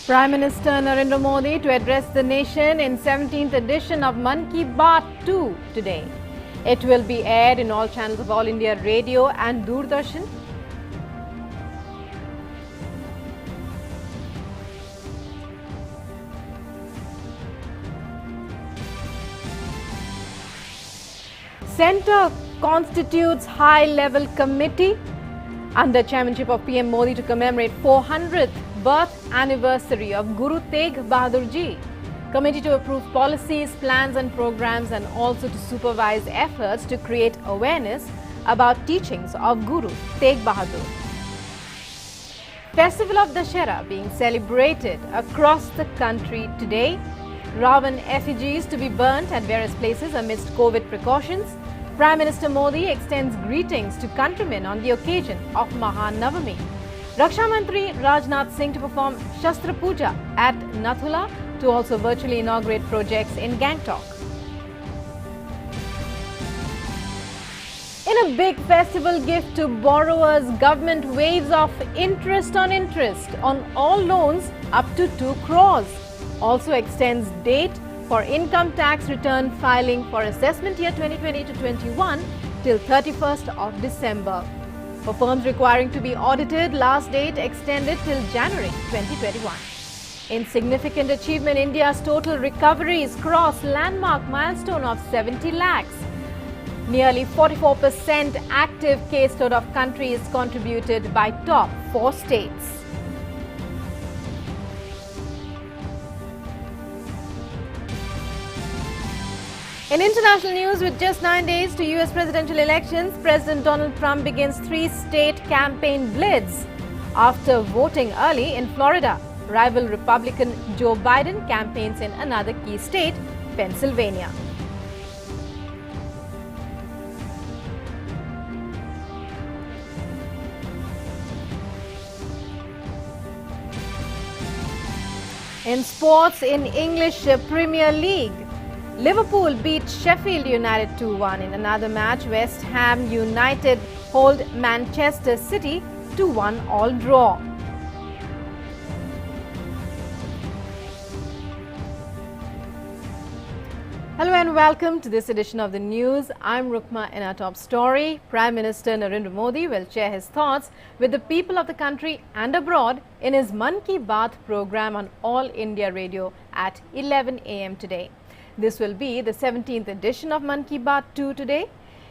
Prime Minister Narendra Modi to address the nation in 17th edition of Mann Ki Baat 2 today. It will be aired in all channels of All India Radio and Doordarshan. Centre constitutes high-level committee under chairmanship of PM Modi to commemorate 400th birth anniversary of Guru Tegh Bahadur ji. Committee to approve policies, plans and programs and also to supervise efforts to create awareness about teachings of Guru Tegh Bahadur. Festival of Dussehra being celebrated across the country today. Ravan effigies to be burnt at various places amidst COVID precautions. Prime Minister Modi extends greetings to countrymen on the occasion of Mahanavami. Raksha Mantri Rajnath Singh to perform Shastra Puja at Nathula to also virtually inaugurate projects in Gangtok. In a big festival gift to borrowers, government waives off interest on all loans up to 2 crores. Also extends date for income tax return filing for assessment year 2020 to 21 till 31st of December. For firms requiring to be audited, last date extended till January 2021. In significant achievement, India's total recoveries cross landmark milestone of 70 lakhs. Nearly 44% active caseload of country is contributed by top 4 states. In international news, with just 9 days to US presidential elections, President Donald Trump begins 3-state campaign blitz. After voting early in Florida, rival Republican Joe Biden campaigns in another key state, Pennsylvania. In sports, in English Premier League, Liverpool beat Sheffield United 2-1 in another match. West Ham United hold Manchester City 2-1 all draw. Hello and welcome to this edition of the news. I'm Rukma. In our top story, Prime Minister Narendra Modi will share his thoughts with the people of the country and abroad in his Mann Ki Baat program on All India Radio at 11 a.m. today. This will be the 17th edition of Mann Ki Baat 2 today.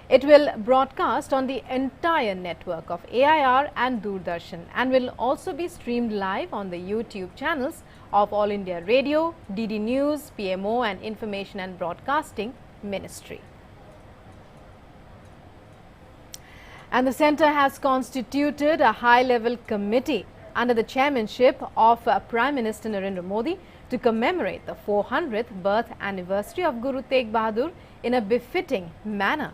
It will broadcast on the entire network of AIR and Doordarshan and will also be streamed live on the YouTube channels of All India Radio, DD News, PMO and Information and Broadcasting Ministry. And the centre has constituted a high-level committee under the chairmanship of Prime Minister Narendra Modi to commemorate the 400th birth anniversary of Guru Tegh Bahadur in a befitting manner.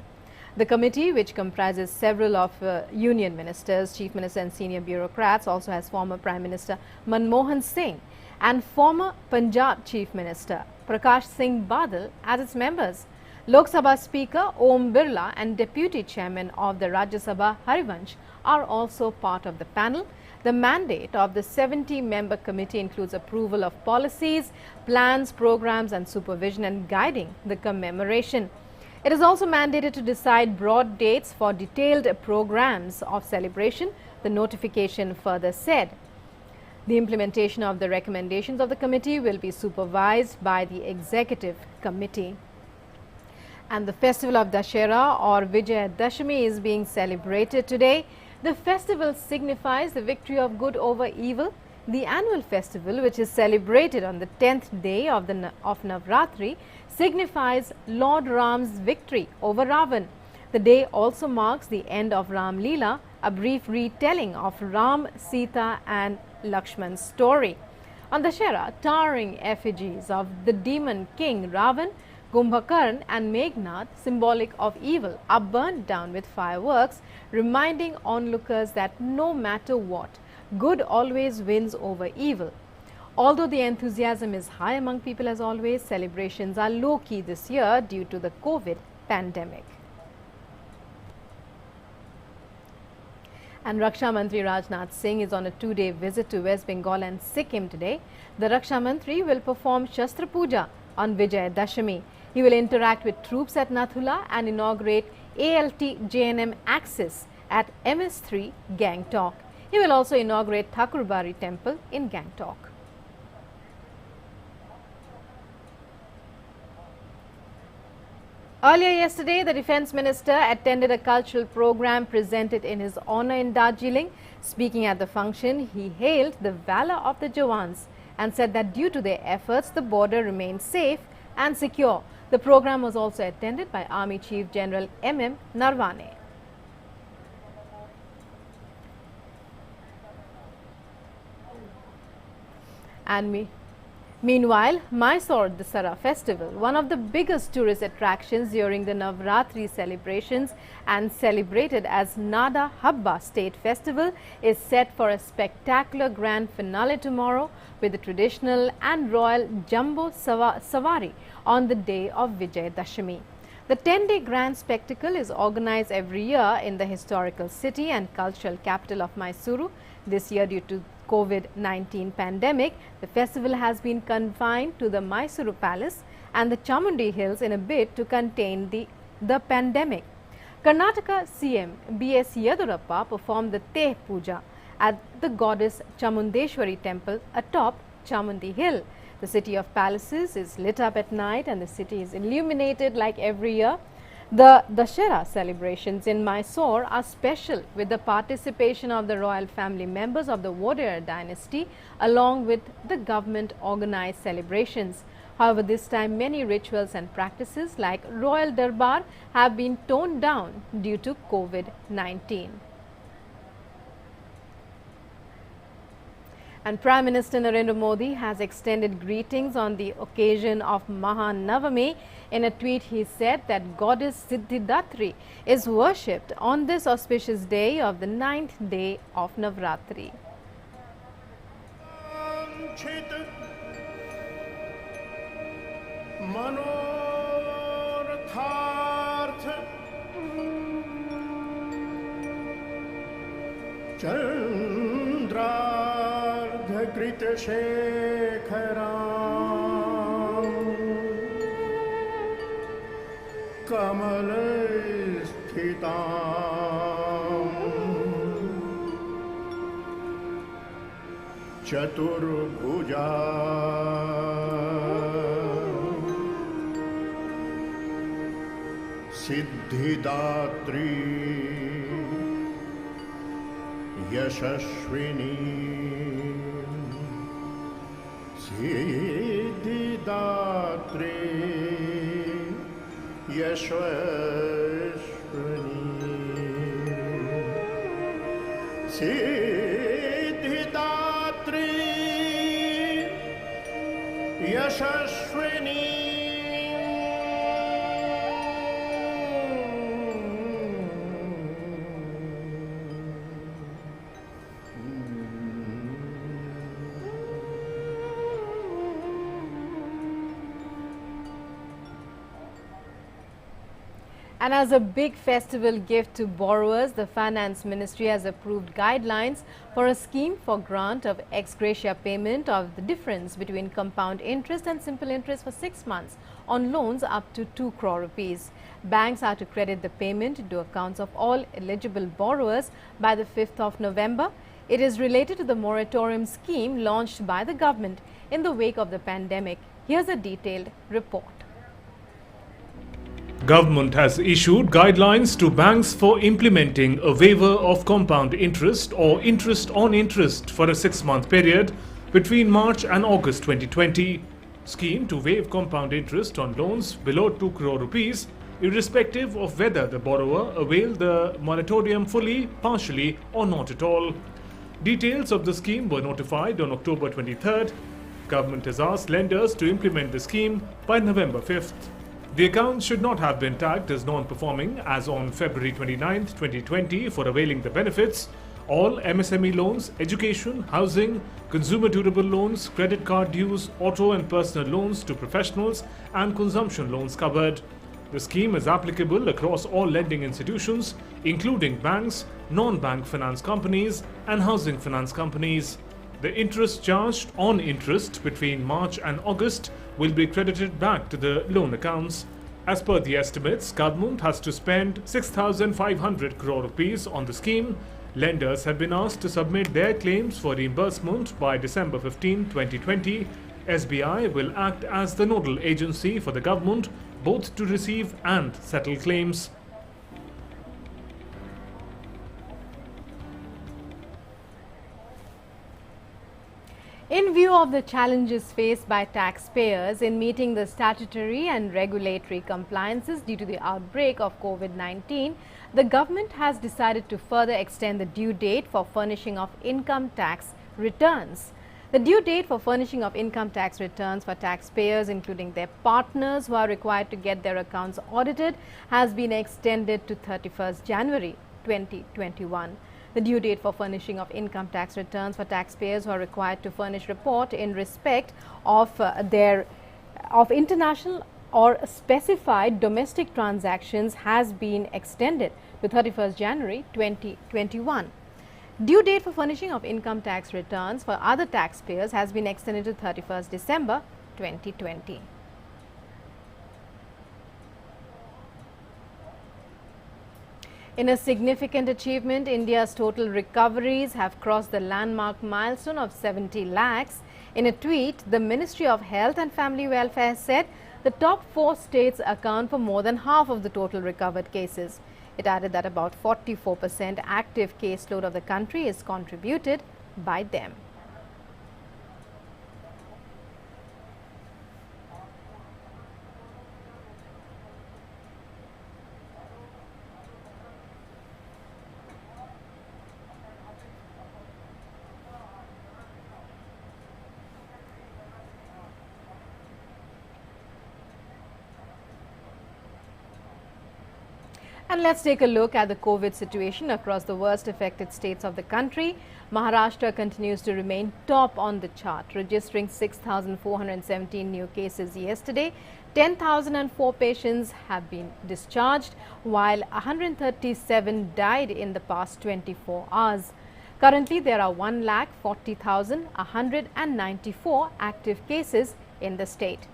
The committee, which comprises several of union ministers, chief minister and senior bureaucrats, also has former Prime Minister Manmohan Singh and former Punjab Chief Minister Prakash Singh Badal as its members. Lok Sabha Speaker Om Birla and Deputy Chairman of the Rajya Sabha Harivansh are also part of the panel. The mandate of the 70-member committee includes approval of policies, plans, programs and supervision and guiding the commemoration. It is also mandated to decide broad dates for detailed programs of celebration, the notification further said. The implementation of the recommendations of the committee will be supervised by the executive committee. And the festival of Dussehra or Vijayadashami is being celebrated today. The festival signifies the victory of good over evil. The annual festival, which is celebrated on the 10th day of Navratri, signifies Lord Ram's victory over Ravan. The day also marks the end of Ram Leela, a brief retelling of Ram, Sita and Lakshman's story. On Dussehra, towering effigies of the demon king Ravan, Kumbhakarn and Meghnad, symbolic of evil, are burnt down with fireworks, reminding onlookers that no matter what, good always wins over evil. Although the enthusiasm is high among people as always, celebrations are low-key this year due to the COVID pandemic. And Raksha Mantri Rajnath Singh is on a 2-day visit to West Bengal and Sikkim today. The Raksha Mantri will perform Shastra Puja on Vijay Dashami. He will interact with troops at Nathula and inaugurate ALT JNM Axis at MS3 Gangtok. He will also inaugurate Thakurbari Temple in Gangtok. Earlier yesterday, the Defence Minister attended a cultural program presented in his honour in Darjeeling. Speaking at the function, he hailed the valour of the Jawans and said that due to their efforts, the border remains safe and secure. The program was also attended by Army Chief General M.M. Narwane. And meanwhile, Mysore Dasara festival, one of the biggest tourist attractions during the Navratri celebrations and celebrated as Nada Habba State Festival, is set for a spectacular grand finale tomorrow with the traditional and royal Jumbo Savari on the day of Vijay Dashami. The 10-day grand spectacle is organized every year in the historical city and cultural capital of Mysuru. This year, due to COVID-19 pandemic, the festival has been confined to the Mysuru Palace and the Chamundi Hills in a bid to contain the pandemic. Karnataka CM B.S. Yedurappa performed the Teh Puja at the goddess Chamundeshwari temple atop Chamundi Hill. The city of palaces is lit up at night and the city is illuminated like every year. The Dashera celebrations in Mysore are special with the participation of the royal family members of the Wadiyar dynasty along with the government organized celebrations. However, this time many rituals and practices like Royal Darbar have been toned down due to COVID-19. And Prime Minister Narendra Modi has extended greetings on the occasion of Mahanavami. In a tweet, he said that goddess Siddhidatri is worshipped on this auspicious day of the 9th day of Navratri. Krita Shekharam Kamalasthitam Chaturbhuja Siddhidatri Yashashwini Siddhidatri Yashashwini Siddhidatri Yashashwini. And as a big festival gift to borrowers, the Finance Ministry has approved guidelines for a scheme for grant of ex gratia payment of the difference between compound interest and simple interest for 6 months on loans up to 2 crore rupees. Banks are to credit the payment into accounts of all eligible borrowers by the 5th of November. It is related to the moratorium scheme launched by the government in the wake of the pandemic. Here's a detailed report. Government has issued guidelines to banks for implementing a waiver of compound interest or interest on interest for a 6-month period between March and August 2020. Scheme to waive compound interest on loans below 2 crore rupees, irrespective of whether the borrower availed the moratorium fully, partially or not at all. Details of the scheme were notified on October 23rd. Government has asked lenders to implement the scheme by November 5th. The accounts should not have been tagged as non-performing as on February 29, 2020 for availing the benefits. All MSME loans, education, housing, consumer durable loans, credit card dues, auto and personal loans to professionals and consumption loans covered. The scheme is applicable across all lending institutions, including banks, non-bank finance companies and housing finance companies. The interest charged on interest between March and August will be credited back to the loan accounts. As per the estimates, government has to spend 6,500 crore rupees on the scheme. Lenders have been asked to submit their claims for reimbursement by December 15, 2020. SBI will act as the nodal agency for the government, both to receive and settle claims. In view of the challenges faced by taxpayers in meeting the statutory and regulatory compliances due to the outbreak of COVID-19, the government has decided to further extend the due date for furnishing of income tax returns. The due date for furnishing of income tax returns for taxpayers, including their partners who are required to get their accounts audited, has been extended to 31st January 2021. The due date for furnishing of income tax returns for taxpayers who are required to furnish report in respect of international or specified domestic transactions has been extended to 31st January 2021. Due date for furnishing of income tax returns for other taxpayers has been extended to 31st December 2020. In a significant achievement, India's total recoveries have crossed the landmark milestone of 70 lakhs. In a tweet, the Ministry of Health and Family Welfare said the top 4 states account for more than half of the total recovered cases. It added that about 44% active caseload of the country is contributed by them. And let's take a look at the COVID situation across the worst affected states of the country. Maharashtra continues to remain top on the chart, registering 6,417 new cases yesterday. 10,004 patients have been discharged, while 137 died in the past 24 hours. Currently, there are 1,40,194 active cases in the state.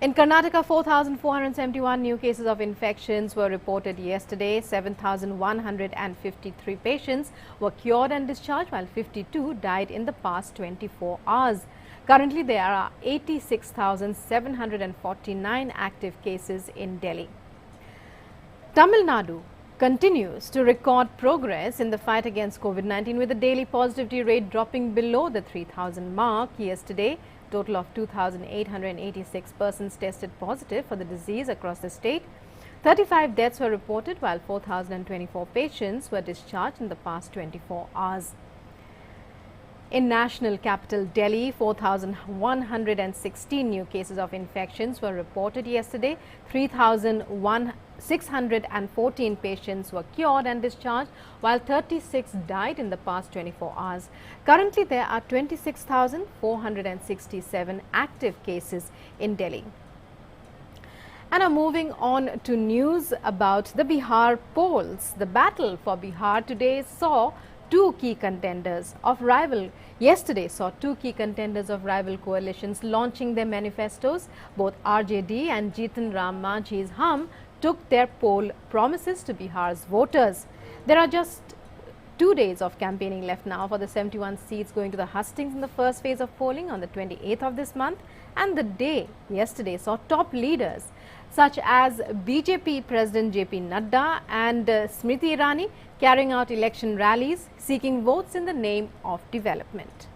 In Karnataka, 4,471 new cases of infections were reported yesterday. 7,153 patients were cured and discharged, while 52 died in the past 24 hours. Currently, there are 86,749 active cases in Delhi. Tamil Nadu continues to record progress in the fight against COVID-19, with the daily positivity rate dropping below the 3,000 mark. Yesterday, total of 2,886 persons tested positive for the disease across the state. 35 deaths were reported, while 4,024 patients were discharged in the past 24 hours. In national capital Delhi, 4,116 new cases of infections were reported yesterday. 3,614 patients were cured and discharged, while 36 died in the past 24 hours. Currently, there are 26,467 active cases in Delhi. And now moving on to news about the Bihar polls. The battle for Bihar today saw two key contenders of rival coalitions launching their manifestos. Both RJD and Jitan Ram Manjhi's Hum took their poll promises to Bihar's voters. There are just 2 days of campaigning left now for the 71 seats going to the hustings in the first phase of polling on the 28th of this month. And the day yesterday saw top leaders such as BJP President JP Nadda and Smriti Irani carrying out election rallies seeking votes in the name of development.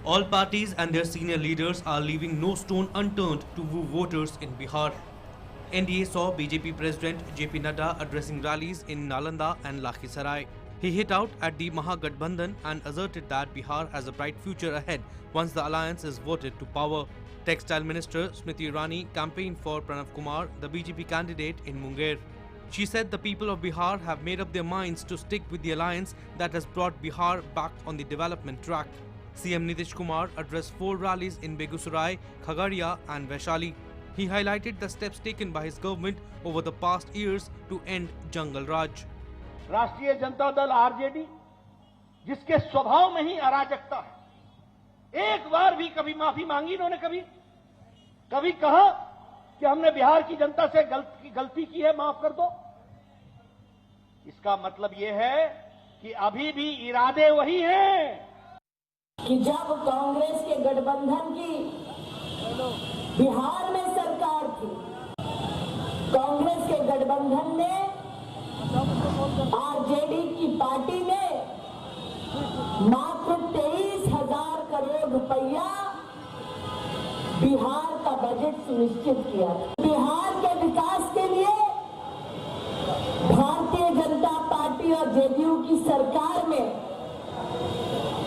All parties and their senior leaders are leaving no stone unturned to woo voters in Bihar. NDA saw BJP President JP Nadda addressing rallies in Nalanda and Lakhisarai. He hit out at the Mahagathbandhan and asserted that Bihar has a bright future ahead once the alliance is voted to power. Textile Minister Smriti Irani campaigned for Pranav Kumar, the BJP candidate in Munger. She said the people of Bihar have made up their minds to stick with the alliance that has brought Bihar back on the development track. CM Nitish Kumar addressed 4 rallies in Begusarai, Khagaria and Vaishali. He highlighted the steps taken by his government over the past years to end Jungle Raj. राष्ट्रीय Janata Dal RJD जिसके स्वभाव में ही अराजकता है, एक बार भी कभी माफी मांगी इन्होंने? कभी कहा कि हमने बिहार की जनता से गलती की है, माफ कर दो? इसका मतलब यह है कि अभी भी इरादे वही हैं कि जब कांग्रेस के गठबंधन की बिहार में सरकार थी, कांग्रेस के गठबंधन ने आरजेडी की पार्टी ने मात्र 23,000 करोड़ रुपया बिहार का बजट सुनिश्चित किया। बिहार के विकास के लिए भारतीय जनता पार्टी और जेडीयू की सरकार में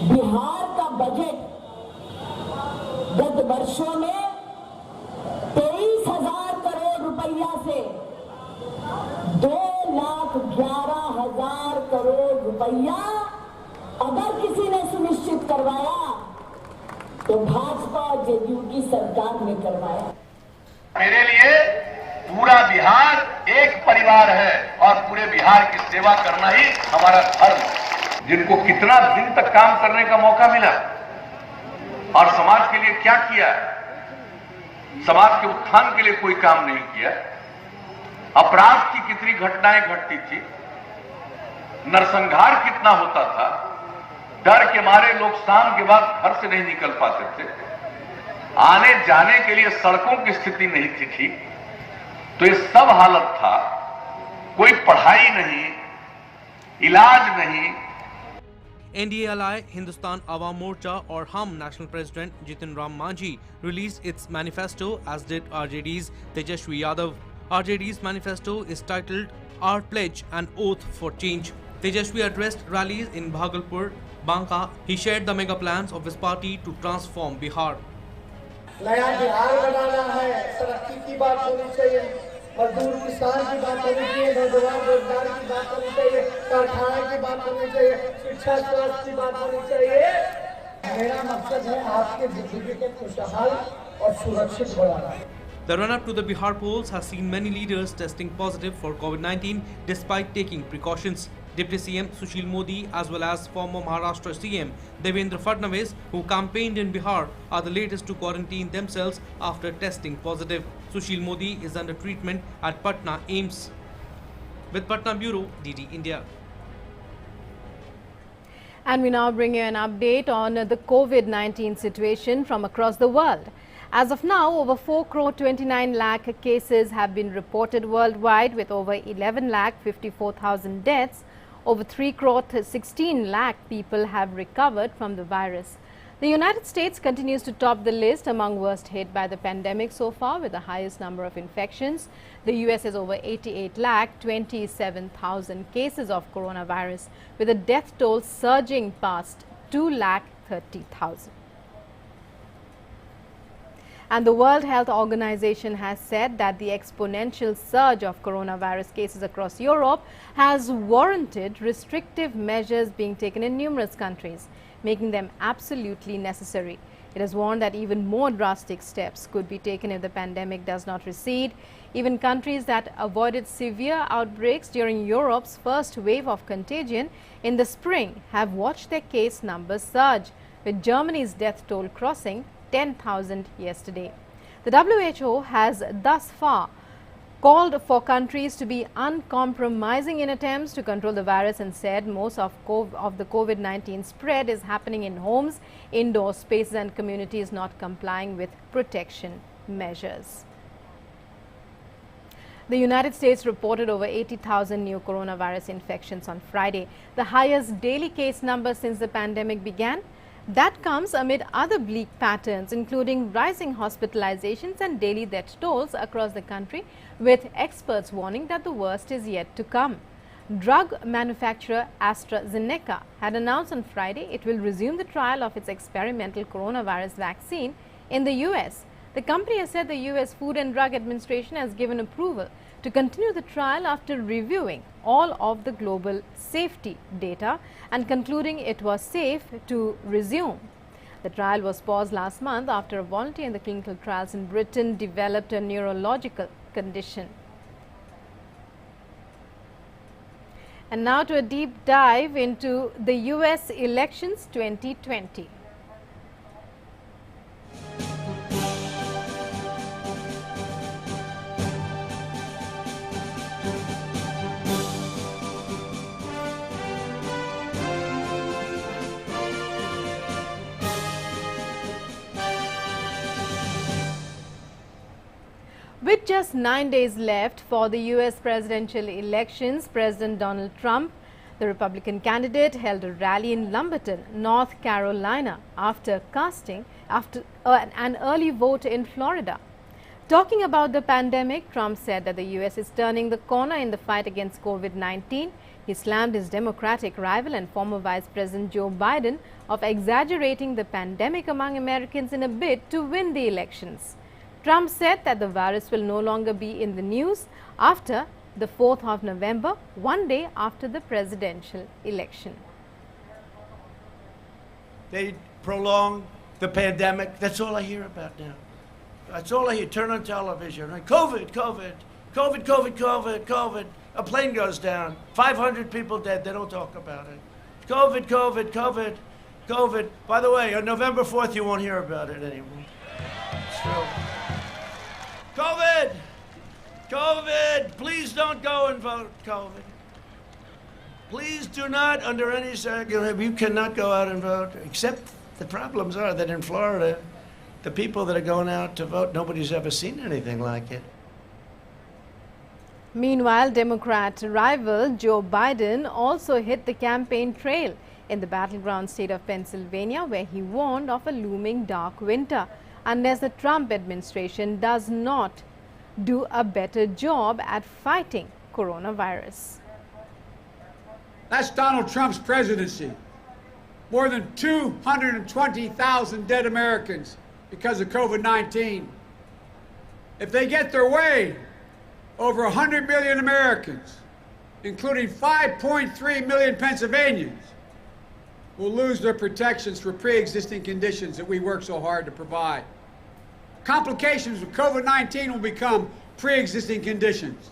बिहार का बजट गत वर्षों में 23,000 करोड़ रुपया से 2,11,000 करोड़ रुपया अगर किसी ने सुनिश्चित करवाया तो भाजपा और जेडीयू की सरकार ने करवाया। मेरे लिए पूरा बिहार एक परिवार है और पूरे बिहार की सेवा करना ही हमारा धर्म है। जिनको कितना दिन तक काम करने का मौका मिला और समाज के लिए क्या किया, समाज के उत्थान के लिए कोई काम नहीं किया। अपराध की कितनी घटनाएं घटती थी, नरसंहार कितना होता था, डर के मारे लोग शाम के बाद घर से नहीं निकल पाते थे, आने जाने के लिए सड़कों की स्थिति नहीं थी ठीक, तो ये सब हालत था। कोई पढ़ाई नहीं, इलाज नहीं। NDA ally Hindustan Awam Morcha or Hum National President Jitin Ram Manjhi released its manifesto, as did RJD's Tejashwi Yadav. RJD's manifesto is titled Our Pledge and Oath for Change. Tejashwi addressed rallies in Bhagalpur, Banka. He shared the mega plans of his party to transform Bihar. नया बिहार बनाना है, तरक्की की बात होनी चाहिए, मजदूर किसान की बात होनी चाहिए, नौजवान रोजगार की बात होनी चाहिए, कारखाना की बात होनी चाहिए, शिक्षा स्वास्थ्य की बात होनी चाहिए। मेरा मकसद है आपके जिंदगी को खुशहाल और सुरक्षित बनाना। The run-up to the Bihar polls has seen many leaders testing positive for COVID-19 despite taking precautions. Deputy CM Sushil Modi as well as former Maharashtra CM Devendra Fadnavis, who campaigned in Bihar, are the latest to quarantine themselves after testing positive. Sushil Modi is under treatment at Patna AIIMS. With Patna Bureau, DD India. And we now bring you an update on the COVID-19 situation from across the world. As of now, over 4,29 lakh cases have been reported worldwide, with over 11 lakh 54,000 deaths. Over 3,16 lakh people have recovered from the virus. The United States continues to top the list among worst hit by the pandemic so far, with the highest number of infections. The US has over 88 lakh 27,000 cases of coronavirus, with the death toll surging past 2 lakh 30,000. And the World Health Organization has said that the exponential surge of coronavirus cases across Europe has warranted restrictive measures being taken in numerous countries, making them absolutely necessary. It has warned that even more drastic steps could be taken if the pandemic does not recede. Even countries that avoided severe outbreaks during Europe's first wave of contagion in the spring have watched their case numbers surge, with Germany's death toll crossing 10,000 yesterday. The WHO has thus far called for countries to be uncompromising in attempts to control the virus and said most of the COVID-19 spread is happening in homes, indoor spaces and communities not complying with protection measures. The United States reported over 80,000 new coronavirus infections on Friday, the highest daily case number since the pandemic began. That comes amid other bleak patterns, including rising hospitalizations and daily death tolls across the country, with experts warning that the worst is yet to come. Drug manufacturer AstraZeneca had announced on Friday it will resume the trial of its experimental coronavirus vaccine in the US. The company has said the US Food and Drug Administration has given approval to continue the trial after reviewing all of the global safety data and concluding it was safe to resume. The trial was paused last month after a volunteer in the clinical trials in Britain developed a neurological condition. And now to a deep dive into the US elections 2020. With just 9 days left for the US presidential elections, President Donald Trump, the Republican candidate, held a rally in Lumberton, North Carolina, after casting an early vote in Florida. Talking about the pandemic, Trump said that the US is turning the corner in the fight against COVID-19. He slammed his Democratic rival and former Vice President Joe Biden of exaggerating the pandemic among Americans in a bid to win the elections. Trump said that the virus will no longer be in the news after the 4th of November, one day after the presidential election. They prolong the pandemic. That's all I hear about now. That's all I hear. Turn on television. COVID, COVID, COVID, COVID, COVID, COVID. A plane goes down. 500 people dead. They don't talk about it. COVID, COVID, COVID, COVID. By the way, on November 4th, you won't hear about it anymore. It's true. COVID! COVID! Please don't go and vote. COVID. Please do not, under any circumstance, you cannot go out and vote. Except the problems are that in Florida, the people that are going out to vote, nobody's ever seen anything like it. Meanwhile, Democrat rival Joe Biden also hit the campaign trail in the battleground state of Pennsylvania, where he warned of a looming dark winter unless the Trump administration does not do a better job at fighting coronavirus. That's Donald Trump's presidency. More than 220,000 dead Americans because of COVID-19. If they get their way, over 100 million Americans, including 5.3 million Pennsylvanians, will lose their protections for pre-existing conditions that we work so hard to provide. Complications with COVID-19 will become pre-existing conditions.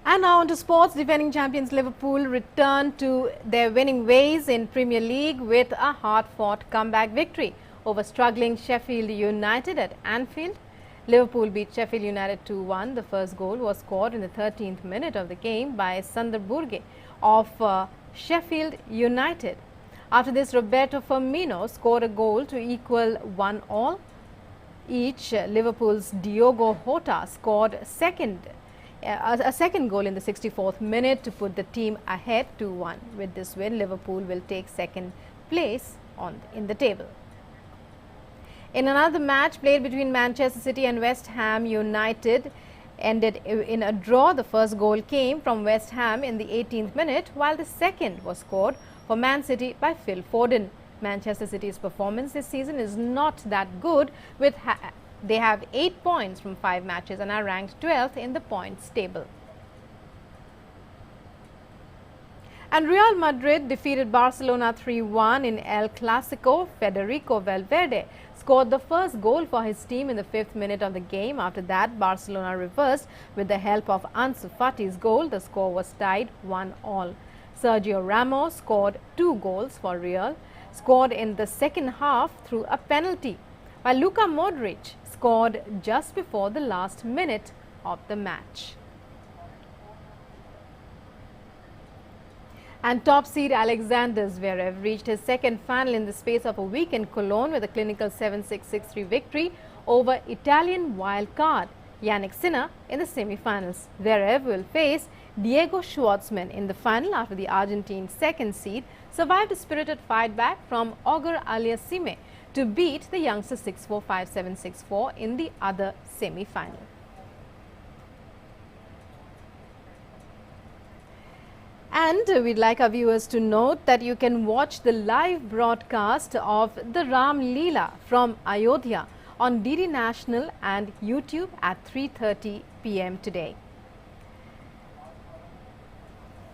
And now on to sports. Defending champions Liverpool returned to their winning ways in Premier League with a hard-fought comeback victory over struggling Sheffield United at Anfield. Liverpool beat Sheffield United 2-1. The first goal was scored in the 13th minute of the game by Sander Burge of Sheffield United. After this, Roberto Firmino scored a goal to equal 1-1 each. Liverpool's Diogo Jota scored a second goal in the 64th minute to put the team ahead 2-1. With this win, Liverpool will take second place in the table. In another match played between Manchester City and West Ham United ended in a draw. The first goal came from West Ham in the 18th minute, while the second was scored for Man City by Phil Foden. Manchester City's performance this season is not that good. They have 8 points from 5 matches and are ranked 12th in the points table. And Real Madrid defeated Barcelona 3-1 in El Clasico. Federico Valverde scored the first goal for his team in the 5th minute of the game. After that, Barcelona reversed with the help of Ansu Fati's goal. The score was tied 1-1. Sergio Ramos scored 2 goals for Real, scored in the second half through a penalty, while Luka Modric scored just before the last minute of the match. And top seed Alexander Zverev reached his second final in the space of a week in Cologne with a clinical 7-6, 6-3 victory over Italian wildcard Jannik Sinner in the semi-finals. Zverev will face Diego Schwartzman in the final after the Argentine second seed survived a spirited fight back from Auger Aliassime to beat the youngster 6-4, 5-7, 6-4 in the other semi-final. And we'd like our viewers to note that you can watch the live broadcast of the Ram Leela from Ayodhya on DD National and YouTube at 3:30 p.m. today.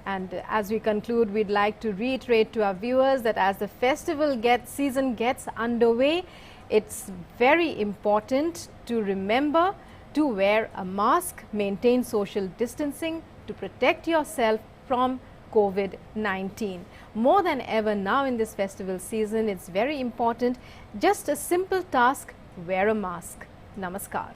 And as we conclude, we'd like to reiterate to our viewers that as the festival season gets underway, it's very important to remember to wear a mask, maintain social distancing to protect yourself from COVID-19. More than ever now in this festival season, it's very important. Just a simple task, wear a mask. Namaskar.